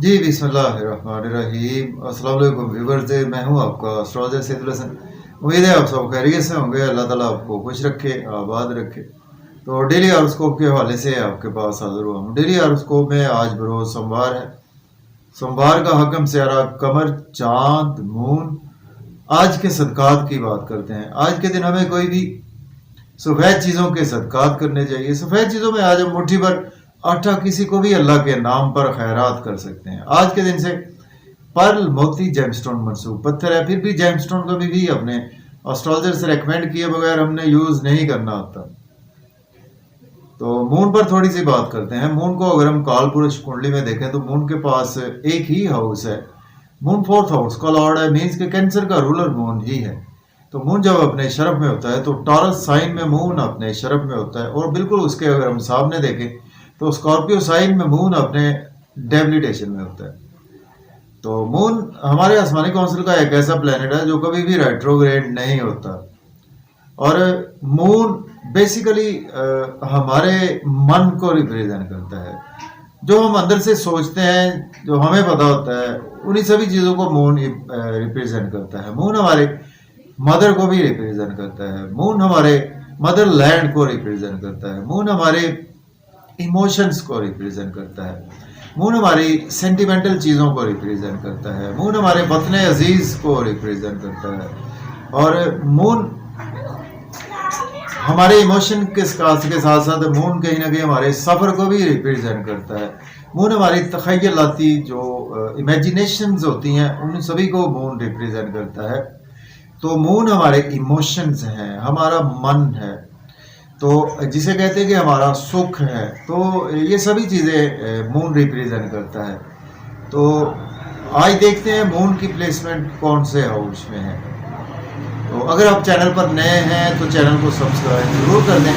जी, बिस्मिल्लाहिर्रहमानिर्रहीम। अस्सलाम वालेकुम व्यूअर्स, मैं हूँ आपका एस्ट्रोलॉजर सैयदुल हसन। उम्मीद है आप सब खैरियत से होंगे। अल्लाह ताला आपको खुश रखे, आबाद रखे। तो डेली हॉरोस्कोप के हवाले से आपके पास हाजिर हुआ हूँ। डेली हॉरोस्कोप में आज बरोज सोमवार है। सोमवार का हकम सियारा कमर, चांद, मून। आज के सदकात की बात करते हैं। आज के दिन हमें कोई भी सफ़ेद चीज़ों के सदकात करने चाहिए। सफ़ेद चीज़ों में आज हम मुट्ठी भर आटा किसी को भी अल्लाह के नाम पर खैरात कर सकते हैं। आज के दिन से पर्ल, मोती, जेमस्टोन मनसूब पत्थर है। फिर भी जेमस्टोन को भी अपने एस्ट्रोलॉजर से रेकमेंड किए बगैर हमने यूज़ नहीं करना होता। तो मून पर थोड़ी सी बात करते हैं। मून को अगर हम काल पुरुष कुंडली में देखें तो मून के पास एक ही हाउस है। मून फोर्थ हाउस का लॉर्ड है, मीन्स के कैंसर का रूलर मून ही है। तो मून जब अपने शरफ में होता है तो टॉरस साइन में मून अपने शरफ में होता है, और बिल्कुल उसके अगर हम सामने देखें तो स्कॉर्पियो साइन में मून अपने डेबिलिटेशन में होता है। तो मून हमारे आसमानी काउंसिल का एक ऐसा प्लेनेट है जो कभी भी रेट्रोग्रेड नहीं होता। और मून बेसिकली हमारे मन को रिप्रेजेंट करता है। जो हम अंदर से सोचते हैं, जो हमें पता होता है, उन्हीं सभी चीज़ों को मून रिप्रेजेंट करता है। मून हमारे मदर को भी रिप्रेजेंट करता है। मून हमारे मदर लैंड को रिप्रेजेंट करता है। मून हमारे इमोशंस को रिप्रेजेंट करता है। मून हमारी सेंटिमेंटल चीज़ों को रिप्रेजेंट करता है। मून हमारे वतन अजीज़ को रिप्रेजेंट करता है। और मून हमारे इमोशन के साथ साथ मून कहीं ना कहीं हमारे सफ़र को भी रिप्रेजेंट करता है। मून हमारी तख़य्युलाती जो इमेजिनेशंस होती हैं उन सभी को मून रिप्रेजेंट करता है। तो मून हमारे इमोशंस हैं, हमारा मन है, तो जिसे कहते हैं कि हमारा सुख है। तो ये सभी चीज़ें मून रिप्रेजेंट करता है। तो आज देखते हैं मून की प्लेसमेंट कौन से हाउस में है। तो अगर आप चैनल पर नए हैं तो चैनल को सब्सक्राइब जरूर कर दें।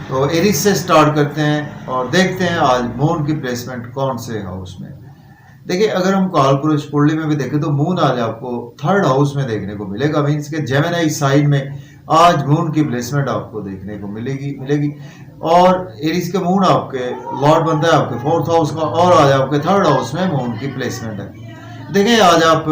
तो एरिस से स्टार्ट करते हैं और देखते हैं आज मून की प्लेसमेंट कौन से हाउस में। देखिए, अगर हम काल पुरुष कुंडली में भी देखें तो मून आज आपको थर्ड हाउस में देखने को मिलेगा। मीन्स के जेमिनी साइन में आज मून की प्लेसमेंट आपको देखने को मिलेगी। और एरिस के मून आपके लॉर्ड बनता है आपके फोर्थ हाउस का, और आज आपके थर्ड हाउस में मून की प्लेसमेंट है। देखिए, आज आप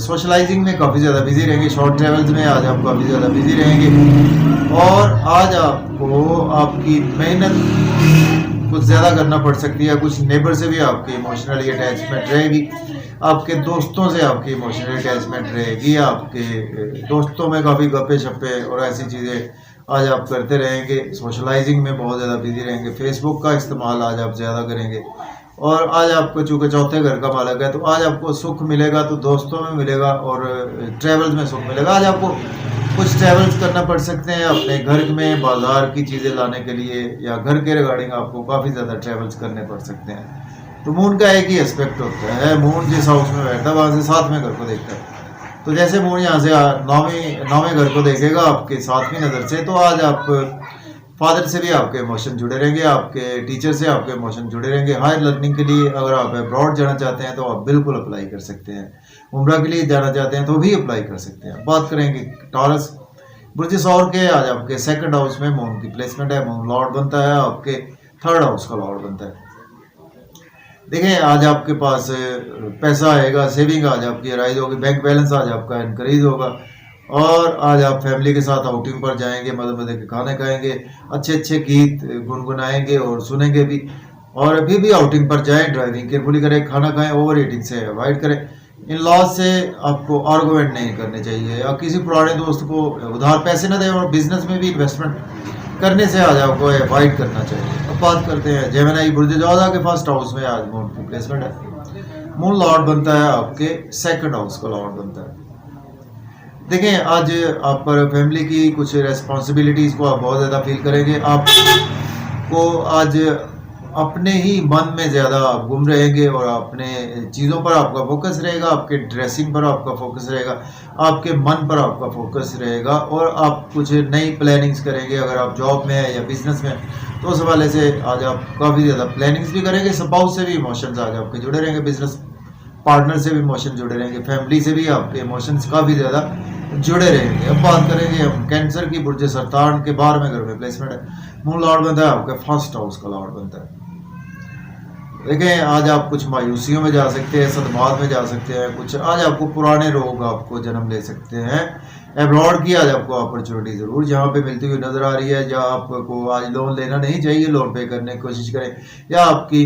सोशलाइजिंग में काफ़ी ज़्यादा बिजी रहेंगे। शॉर्ट ट्रेवल्स में आज आप काफ़ी ज़्यादा बिजी रहेंगे। और आज आपको आपकी मेहनत कुछ ज़्यादा करना पड़ सकती है। कुछ नेबर से भी आपकी इमोशनली अटैचमेंट रहेगी। आपके दोस्तों से आपकी इमोशनल अटैचमेंट रहेगी। आपके दोस्तों में काफ़ी गप्पे शप्पे और ऐसी चीज़ें आज आप करते रहेंगे। सोशलाइजिंग में बहुत ज़्यादा बिजी रहेंगे। फेसबुक का इस्तेमाल आज आप ज़्यादा करेंगे। और आज आपको चूँकि चौथे घर का मालिक है तो आज आपको सुख मिलेगा तो दोस्तों में मिलेगा और ट्रैवल्स में सुख मिलेगा। आज आपको कुछ ट्रैवल्स करना पड़ सकते हैं अपने घर में बाजार की चीज़ें लाने के लिए, या घर के रिगार्डिंग आपको काफ़ी ज़्यादा ट्रैवल्स करने पड़ सकते हैं। तो मून का एक ही एस्पेक्ट होता है। मून जिस हाउस में बैठता है वहाँ से सातवें घर को देखता है। तो जैसे मून यहाँ से नौवें घर को देखेगा आपके सातवीं नज़र से, तो आज आप फादर से भी आपके इमोशन जुड़े रहेंगे, आपके टीचर से आपके इमोशन जुड़े रहेंगे। हायर लर्निंग के लिए अगर आप अब्रॉड जाना चाहते हैं तो आप बिल्कुल अप्लाई कर सकते हैं। उम्रा के लिए जाना चाहते हैं तो भी अप्लाई कर सकते हैं। बात करेंगे टॉरस बुर्ज सौर के, आज आपके सेकंड हाउस में मून की प्लेसमेंट है। मून लॉर्ड बनता है आपके थर्ड हाउस का लॉर्ड बनता है। देखें, आज आपके पास पैसा आएगा, सेविंग आज आपकी राइज होगी, बैंक बैलेंस आज आपका इंक्रीज होगा। और आज आप फैमिली के साथ आउटिंग पर जाएंगे, मज़े के खाने खाएंगे, अच्छे अच्छे गीत गुनगुनाएंगे और सुनेंगे भी। और अभी भी आउटिंग पर जाएं, ड्राइविंग केयरफुली करें, खाना खाएं, ओवर ईटिंग से अवॉइड करें। इन लॉज से आपको आर्गूमेंट नहीं करने चाहिए, या किसी पुराने दोस्त को उधार पैसे न दें। और बिजनेस में भी इन्वेस्टमेंट करने से आज आपको अवॉइड करना चाहिए। अब बात करते हैं जेमिनी बुर्ज जोधा के फर्स्ट हाउस में आज मून की प्लेसमेंट है। मून लॉर्ड बनता है आपके सेकंड हाउस का लॉर्ड बनता है। देखें, आज आप पर फैमिली की कुछ रेस्पॉन्सिबिलिटीज़ को आप बहुत ज़्यादा फील करेंगे। आपको आज अपने ही मन में ज़्यादा आप गुम रहेंगे और अपने चीज़ों पर आपका फोकस रहेगा, आपके ड्रेसिंग पर आपका फोकस रहेगा, आपके मन पर आपका फोकस रहेगा। और आप कुछ नई प्लानिंग्स करेंगे। अगर आप जॉब में है या बिजनेस में, तो उस हवाले से आज आप काफ़ी ज़्यादा प्लानिंग्स भी करेंगे। स्पाउस से भी इमोशंस आज आपके जुड़े रहेंगे, बिजनेस पार्टनर से भी इमोशन जुड़े रहेंगे, फैमिली से भी आपके इमोशंस काफ़ी ज़्यादा जुड़े रहेंगे। अब बात करेंगे हम कैंसर की बुर्ज सरतान के 12वें घर में प्लेसमेंट है। मून लॉर्ड बनता है आपके फर्स्ट हाउस का लॉर्ड बनता है। देखें आज आप कुछ मायूसियों में जा सकते हैं, सदमात में जा सकते हैं, कुछ आज आपको पुराने रोग आपको जन्म ले सकते हैं। एब्रॉड की आज आपको अपॉर्चुनिटी ज़रूर जहाँ पे मिलती हुई नज़र आ रही है। जहाँ आपको आज लोन लेना नहीं चाहिए, लोन पे करने की कोशिश करें, या आपकी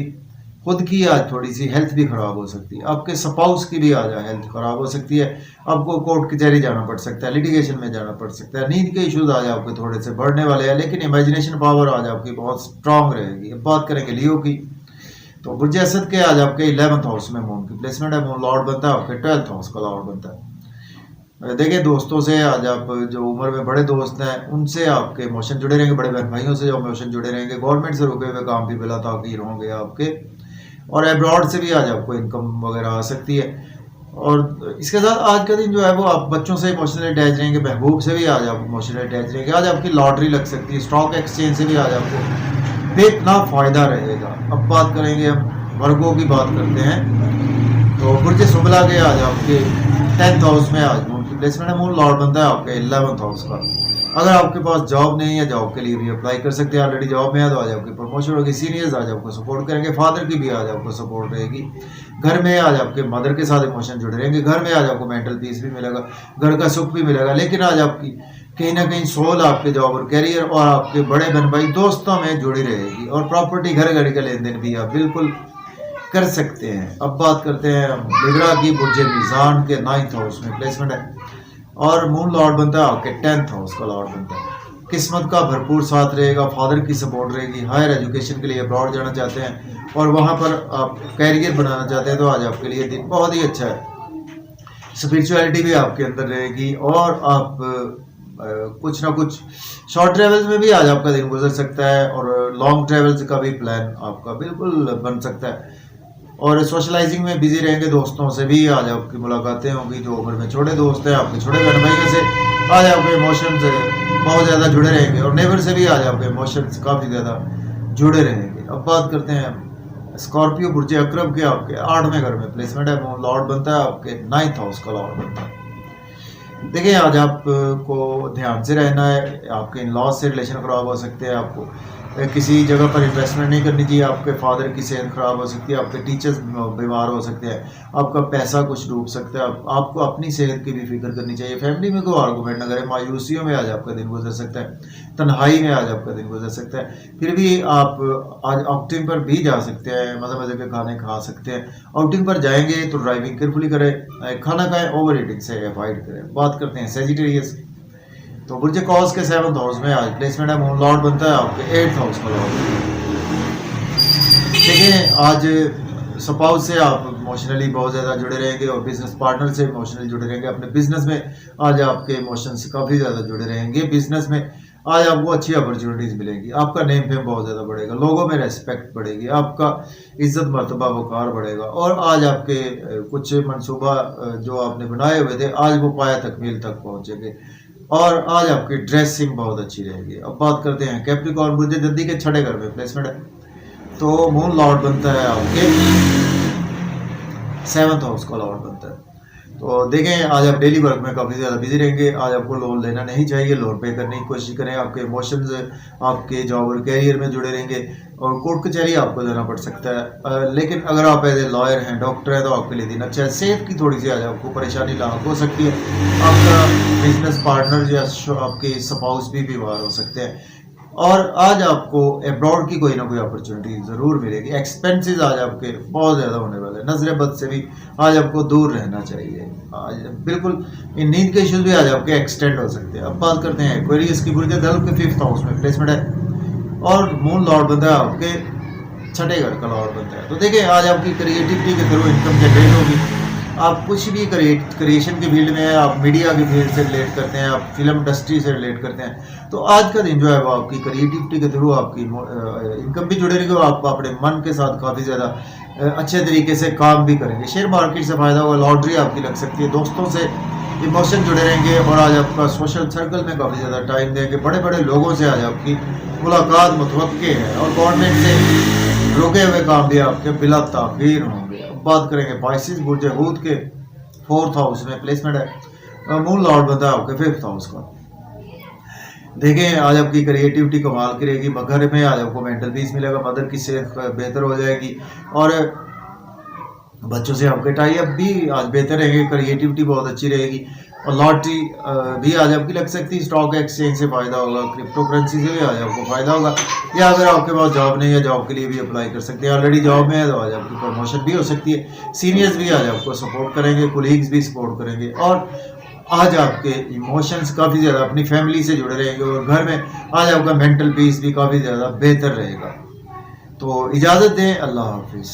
खुद की आज थोड़ी सी हेल्थ भी ख़राब हो सकती है, आपके स्पाउस की भी आज हेल्थ ख़राब हो सकती है, आपको कोर्ट कचहरी जाना पड़ सकता है, लिटिगेशन में जाना पड़ सकता है। नींद के इश्यूज आज आपके थोड़े से बढ़ने वाले हैं, लेकिन इमेजिनेशन पावर आज आपकी बहुत स्ट्रांग रहेगी। अब बात करेंगे लियो की, तो बुर्ज असद के आज आपके 11th हाउस में मून की प्लेसमेंट है। मून लॉर्ड बनता है आपके 12th हाउस का लॉर्ड बनता है। देखिए दोस्तों से आज आप जो उम्र में बड़े दोस्त हैं उनसे आपके इमोशन जुड़े रहेंगे, बड़े बहन भाइयों से जो इमोशन जुड़े रहेंगे, गवर्नमेंट से रुके हुए काम भी बिला ताकीर होंगे आपके, और एब्रॉड से भी आज आपको इनकम वगैरह आ सकती है। और इसके साथ आज का दिन जो है वो आप बच्चों से इमोशनली अटैच रहेंगे, महबूब से भी आज आप इमोशनली अटैच रहेंगे। आज आपकी लॉटरी लग सकती है, स्टॉक एक्सचेंज से भी आज आपको बेतना फ़ायदा रहेगा। अब बात करेंगे हम वर्गों की, बात करते हैं तो बुर्ज सुबला के आज आपके 10th हाउस में आज मून की प्लेसमेंट है। मून लॉर्ड बनता है आपके 11th हाउस का। अगर आपके पास जॉब नहीं है, जॉब के लिए भी अप्लाई कर सकते हैं। ऑलरेडी जॉब में है तो आज आपकी प्रमोशन होगी, सीनियर्स आज आपको सपोर्ट करेंगे, फादर की भी आज आपको सपोर्ट रहेगी। घर में आज आपके मदर के साथ इमोशन जुड़े रहेंगे, घर में आज आपको मेंटल पीस भी मिलेगा, घर का सुख भी मिलेगा। लेकिन आज आपकी कहीं ना कहीं सोल आपके जॉब और कैरियर और आपके बड़े बहन भाई दोस्तों में जुड़ी रहेगी, और प्रॉपर्टी घर घर का लेन देन भी आप बिल्कुल कर सकते हैं। अब बात करते हैं लिब्रा की, बुर्ज मीज़ान के 9th हाउस में प्लेसमेंट है, और मून लॉर्ड बनता है आपके 10th हाउस का लॉर्ड बनता है। किस्मत का भरपूर साथ रहेगा, फादर की सपोर्ट रहेगी। हायर एजुकेशन के लिए अब्रॉड जाना चाहते हैं और वहाँ पर आप कैरियर बनाना चाहते हैं तो आज आपके लिए दिन बहुत ही अच्छा है। स्पिरिचुअलिटी भी आपके अंदर रहेगी, और आप कुछ ना कुछ शॉर्ट ट्रेवल्स में भी आज आपका दिन गुजर सकता है, और लॉन्ग ट्रेवल्स का भी प्लान आपका बिल्कुल बन सकता है। और सोशलाइजिंग में बिजी रहेंगे, दोस्तों से भी आज आपकी मुलाकातें होंगी। जो उम्र में छोटे दोस्त हैं, आपके छोटे बहन भाइयों से आज आपके इमोशंस बहुत ज़्यादा जुड़े रहेंगे, और नेबर से भी आज आपके इमोशंस काफ़ी ज़्यादा जुड़े रहेंगे। अब बात करते हैं स्कॉर्पियो, बुर्ज अकरब के आपके 8वें घर में प्लेसमेंट है। लॉर्ड बनता है आपके 9th हाउस का लॉर्ड बनता है। देखिए आज आपको ध्यान से रहना है, आपके इन लॉज से रिलेशन ख़राब हो सकते हैं, आपको किसी जगह पर इन्वेस्टमेंट नहीं करनी चाहिए, आपके फादर की सेहत ख़राब हो सकती है, आपके टीचर्स बीमार हो सकते हैं, आपका पैसा कुछ डूब सकता है। आपको अपनी सेहत की भी फिक्र करनी चाहिए। फैमिली में कोई आर्गूमेंट न करें, मायूसियों में आज आपका दिन गुजर सकता है, तन्हाई में आज आपका दिन गुजर सकता है। फिर भी आप आज आउटिंग पर भी जा सकते हैं, मज़े मज़े के खाने खा सकते हैं। आउटिंग पर जाएंगे तो ड्राइविंग केयरफुली करें, खाना खाएं, ओवर ईटिंग से अवॉइड करें। बात करते हैं सेजिटेरियस, तो बुर्ज कॉस के 7th हाउस में आज प्लेसमेंट है। मून लॉर्ड बनता है आपके 8th हाउस का लॉर्ड। देखिए आज स्पाउस से आप इमोशनली बहुत ज़्यादा जुड़े रहेंगे, और बिजनेस पार्टनर से इमोशनली जुड़े रहेंगे। अपने बिजनेस में आज आपके इमोशंस काफ़ी ज़्यादा जुड़े रहेंगे। बिजनेस में आज आपको अच्छी अपॉर्चुनिटीज़ मिलेंगी, आपका नेम फेम बहुत ज़्यादा बढ़ेगा, लोगों में रेस्पेक्ट बढ़ेगी, आपका इज्जत मर्तबा वक़ार बढ़ेगा, और आज आपके कुछ मंसूबा जो आपने बनाए हुए थे आज वो पाया तकमील तक पहुँचेंगे, और आज आपकी ड्रेसिंग बहुत अच्छी रहेगी। अब बात करते हैं कैप्रिकॉर्न, बुर्ज जद्दी के 6ठे घर में प्लेसमेंट है। तो मून लॉर्ड बनता है आपके 7th हाउस का लॉर्ड बनता है। तो देखें आज आप डेली वर्क में काफ़ी ज़्यादा बिजी रहेंगे। आज आपको लोन लेना नहीं चाहिए, लोन पे करने की कोशिश करें। आपके इमोशंस आपके जॉब और कैरियर में जुड़े रहेंगे, और कोर्ट कचहरी आपको जाना पड़ सकता है। लेकिन अगर आप एज ए लॉयर हैं, डॉक्टर हैं, तो आपके लिए दिन अच्छा है। सेहत की थोड़ी सी आज आपको परेशानी लाक हो सकती है, आपका बिजनेस पार्टनर या आपके स्पाउस भी बीमार हो सकते हैं, और आज आपको एब्रॉड की कोई ना कोई अपॉर्चुनिटी ज़रूर मिलेगी। एक्सपेंसेस आज आपके बहुत ज़्यादा होने वाले हैं। नजर बद से भी आज आपको दूर रहना चाहिए। आज बिल्कुल इन नींद के इश्यूज भी आज आपके एक्सटेंड हो सकते हैं। अब बात करते हैं एक्वेरियस की, बुर्ज धनु के 5th हाउस में प्लेसमेंट है, और मून लॉर्ड बनता है आपके 6ठे घर का लॉर्ड बनता है। तो देखिए आज आपकी क्रिएटिविटी के थ्रू इनकम जनरेट होगी। आप कुछ भी क्रिएशन की फील्ड में हैं, आप मीडिया की फील्ड से रिलेट करते हैं, आप फिल्म इंडस्ट्री से रिलेट करते हैं, तो आज का दिन जो है वो आपकी क्रिएटिविटी के थ्रू आपकी इनकम भी जुड़े रहेगी, आप अपने मन के साथ काफ़ी ज़्यादा अच्छे तरीके से काम भी करेंगे। शेयर मार्केट से फ़ायदा होगा, लॉटरी आपकी लग सकती है, दोस्तों से इमोशन जुड़े रहेंगे, और आज आपका सोशल सर्कल में काफ़ी ज़्यादा टाइम देंगे। बड़े बड़े लोगों से आज आपकी मुलाकात मुतवक्के है, और गवर्नमेंट से रुके हुए काम भी आपके बिला ताख़ीर होंगे। अब बात करेंगे पाइसिस, बुर्ज हूत के 4th हाउस में प्लेसमेंट है। मून लॉर्ड बनता है आपके 5th हाउस का। देखें आज आपकी क्रिएटिविटी कमाल की रहेगी, घर में आज आपको मेंटल पीस मिलेगा, मदर की सेहत बेहतर हो जाएगी और बच्चों से आपके टाई अप भी आज बेहतर रहेंगे, क्रिएटिविटी बहुत अच्छी रहेगी और लॉटरी भी आज आपकी लग सकती है, स्टॉक एक्सचेंज से फ़ायदा होगा, क्रिप्टो करेंसी से भी आज आपको फ़ायदा होगा, या अगर आपके पास जॉब नहीं है जॉब के लिए भी अप्लाई कर सकते हैं, ऑलरेडी जॉब में है तो आज आपकी प्रमोशन भी हो सकती है, सीनियर्स भी आज आपको सपोर्ट करेंगे, कोलीग्स भी सपोर्ट करेंगे और आज आपके इमोशंस काफ़ी ज़्यादा अपनी फैमिली से जुड़े रहेंगे और घर में आज आपका मेंटल पीस भी काफ़ी ज़्यादा बेहतर रहेगा। तो इजाज़त दें, अल्लाह हाफिज़।